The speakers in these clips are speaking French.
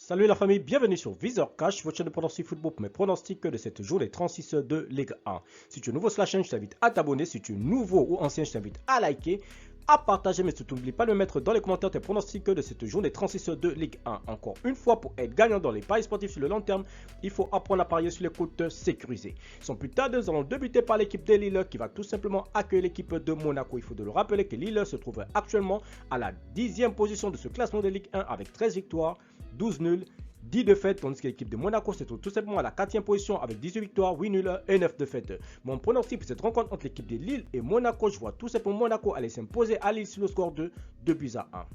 Salut la famille, bienvenue sur Visor Cash, votre chaîne de pronostic football pour mes pronostics de cette journée 36 de Ligue 1. Si tu es nouveau sur la chaîne, je t'invite à t'abonner. Si tu es nouveau ou ancien, je t'invite à liker, à partager, mais surtout n'oublie pas de mettre dans les commentaires tes pronostics de cette journée 36 de Ligue 1. Encore une fois, pour être gagnant dans les paris sportifs sur le long terme, il faut apprendre à parier sur les cotes sécurisées. Sans plus tarder, nous allons débuter par l'équipe de Lille qui va tout simplement accueillir l'équipe de Monaco. Il faut de le rappeler que Lille se trouve actuellement à la 10e position de ce classement de Ligue 1 avec 13 victoires, 12 nuls, 10 défaites, tandis que l'équipe de Monaco se trouve tout simplement à la 4e position avec 18 victoires, 8 nuls et 9 défaites. Mon pronostic pour cette rencontre entre l'équipe de Lille et Monaco, je vois tout simplement Monaco aller s'imposer à Lille sur le score de 2 buts à 1.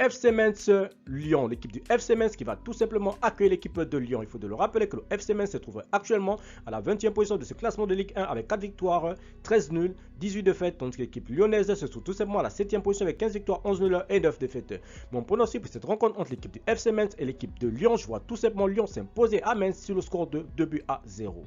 FC Metz Lyon, l'équipe du FC Metz qui va tout simplement accueillir l'équipe de Lyon. Il faut de le rappeler que le FC Metz se trouve actuellement à la 20e position de ce classement de Ligue 1 avec 4 victoires, 13 nuls, 18 défaites, tandis que l'équipe lyonnaise se trouve tout simplement à la 7e position avec 15 victoires, 11 nuls et 9 défaites. Mon pronostic pour cette rencontre entre l'équipe du FC Metz et l'équipe de Lyon, je vois tout simplement Lyon s'imposer à Metz sur le score de 2 buts à 0.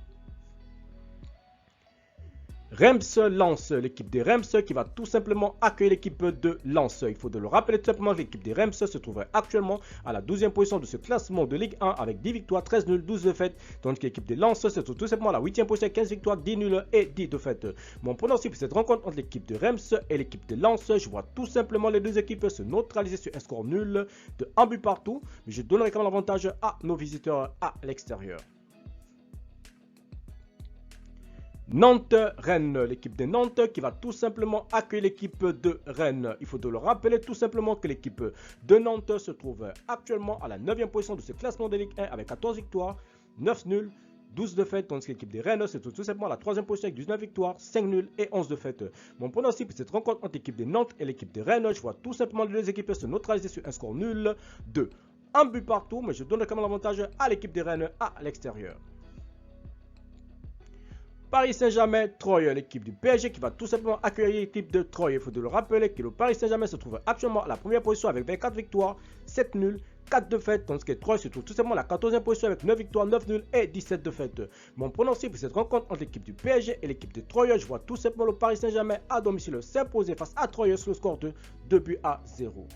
Reims Lens, l'équipe des Reims qui va tout simplement accueillir l'équipe de Lens. Il faut de le rappeler tout simplement que l'équipe des Reims se trouve actuellement à la 12e position de ce classement de Ligue 1 avec 10 victoires, 13 nuls, 12 défaites. Tandis que l'équipe des Lens se trouve tout simplement à la 8e position avec 15 victoires, 10 nuls et 10 défaites. Mon pronostic pour cette rencontre entre l'équipe de Reims et l'équipe de Lens, je vois tout simplement les deux équipes se neutraliser sur un score nul de 1 but partout. Mais je donnerai quand même l'avantage à nos visiteurs à l'extérieur. Nantes-Rennes, l'équipe de Nantes qui va tout simplement accueillir l'équipe de Rennes. Il faut de le rappeler tout simplement que l'équipe de Nantes se trouve actuellement à la 9e position de ce classement de Ligue 1 avec 14 victoires, 9 nuls, 12 défaites, tandis que l'équipe de Rennes se trouve tout simplement à la 3e position avec 19 victoires, 5 nuls et 11 défaites. Mon pronostic pour cette rencontre entre l'équipe de Nantes et l'équipe de Rennes, je vois tout simplement les deux équipes se neutraliser sur un score nul de 1 but partout, mais je donne quand même l'avantage à l'équipe de Rennes à l'extérieur. Paris Saint-Germain, Troyes, l'équipe du PSG qui va tout simplement accueillir l'équipe de Troyes. Il faut de le rappeler que le Paris Saint-Germain se trouve actuellement à la première position avec 24 victoires, 7 nuls, 4 défaites, tandis que Troyes se trouve tout simplement à la 14e position avec 9 victoires, 9 nuls et 17 défaites. Mon pronostic pour cette rencontre entre l'équipe du PSG et l'équipe de Troyes, je vois tout simplement le Paris Saint-Germain à domicile s'imposer face à Troyes sur le score de 2 buts à 0.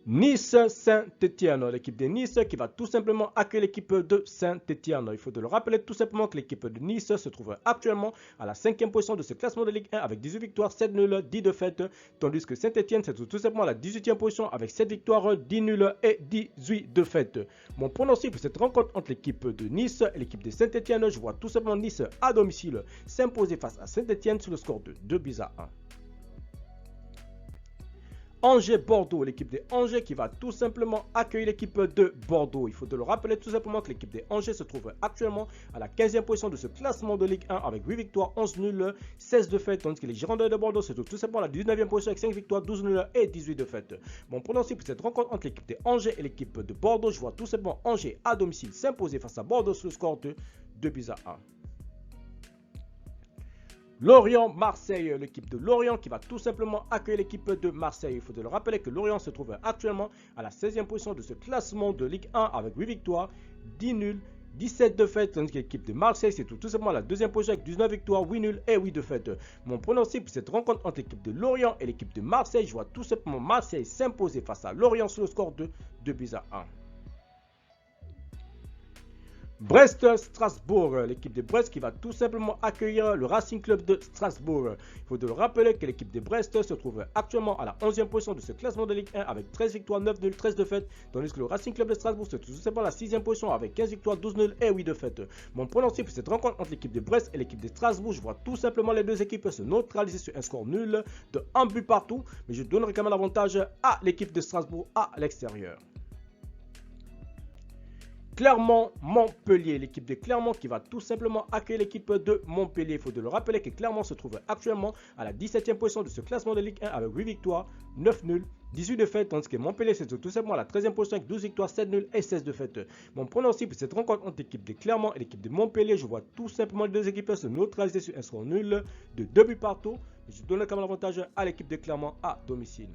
Nice-Saint-Etienne, l'équipe de Nice qui va tout simplement accueillir l'équipe de Saint-Etienne. Il faut de le rappeler tout simplement que l'équipe de Nice se trouve actuellement à la 5e position de ce classement de Ligue 1 avec 18 victoires, 7 nuls, 10 défaites. Tandis que Saint-Etienne se trouve tout simplement à la 18e position avec 7 victoires, 10 nuls et 18 défaites. Mon pronostic pour cette rencontre entre l'équipe de Nice et l'équipe de Saint-Etienne, je vois tout simplement Nice à domicile s'imposer face à Saint-Etienne sur le score de 2 buts à 1. Angers-Bordeaux, l'équipe des Angers qui va tout simplement accueillir l'équipe de Bordeaux. Il faut de le rappeler tout simplement que l'équipe des Angers se trouve actuellement à la 15e position de ce classement de Ligue 1 avec 8 victoires, 11 nuls, 16 défaites, tandis que les Girondins de Bordeaux se trouvent tout simplement à la 19e position avec 5 victoires, 12 nuls et 18 défaites. Mon pronostic pour cette rencontre entre l'équipe des Angers et l'équipe de Bordeaux, je vois tout simplement Angers à domicile s'imposer face à Bordeaux sur le score de 2 buts à 1. Lorient-Marseille, l'équipe de Lorient qui va tout simplement accueillir l'équipe de Marseille. Il faut de le rappeler que Lorient se trouve actuellement à la 16e position de ce classement de Ligue 1 avec 8 victoires, 10 nuls, 17 défaites, tandis que l'équipe de Marseille se trouve tout simplement à la 2e position avec 19 victoires, 8 nuls et 8 défaites. Mon pronostic pour cette rencontre entre l'équipe de Lorient et l'équipe de Marseille, je vois tout simplement Marseille s'imposer face à Lorient sur le score de 2 buts à 1. Brest-Strasbourg, l'équipe de Brest qui va tout simplement accueillir le Racing Club de Strasbourg. Il faut de le rappeler que l'équipe de Brest se trouve actuellement à la 11e position de ce classement de Ligue 1 avec 13 victoires, 9 nuls, 13 défaites, tandis que le Racing Club de Strasbourg se trouve tout simplement à la 6e position avec 15 victoires, 12 nuls et 8 défaites. Mon pronostic pour cette rencontre entre l'équipe de Brest et l'équipe de Strasbourg, je vois tout simplement les deux équipes se neutraliser sur un score nul de 1 but partout, mais je donnerai quand même l'avantage à l'équipe de Strasbourg à l'extérieur. Clermont-Montpellier, l'équipe de Clermont qui va tout simplement accueillir l'équipe de Montpellier. Il faut de le rappeler que Clermont se trouve actuellement à la 17e position de ce classement de Ligue 1 avec 8 victoires, 9 nuls, 18 défaites, tandis que Montpellier se trouve tout simplement à la 13e position avec 12 victoires, 7 nuls et 16 défaites. Mon pronostic pour cette rencontre entre l'équipe de Clermont et l'équipe de Montpellier, je vois tout simplement les deux équipes se neutraliser sur un score nul de 2 buts partout. Je donne quand même l'avantage à l'équipe de Clermont à domicile.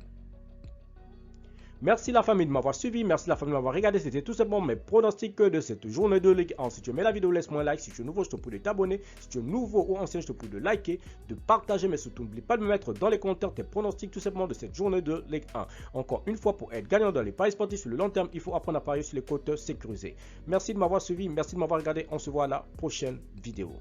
Merci la famille de m'avoir suivi, merci la famille de m'avoir regardé. C'était tout simplement mes pronostics de cette journée de Ligue 1. Si tu aimais la vidéo, laisse-moi un like. Si tu es nouveau, je te prie de t'abonner. Si tu es nouveau ou ancien, je te prie de liker, de partager, mais surtout n'oublie pas de me mettre dans les commentaires tes pronostics tout simplement de cette journée de Ligue 1. Encore une fois, pour être gagnant dans les paris sportifs sur le long terme, il faut apprendre à parier sur les cotes sécurisées. Merci de m'avoir suivi, merci de m'avoir regardé. On se voit à la prochaine vidéo.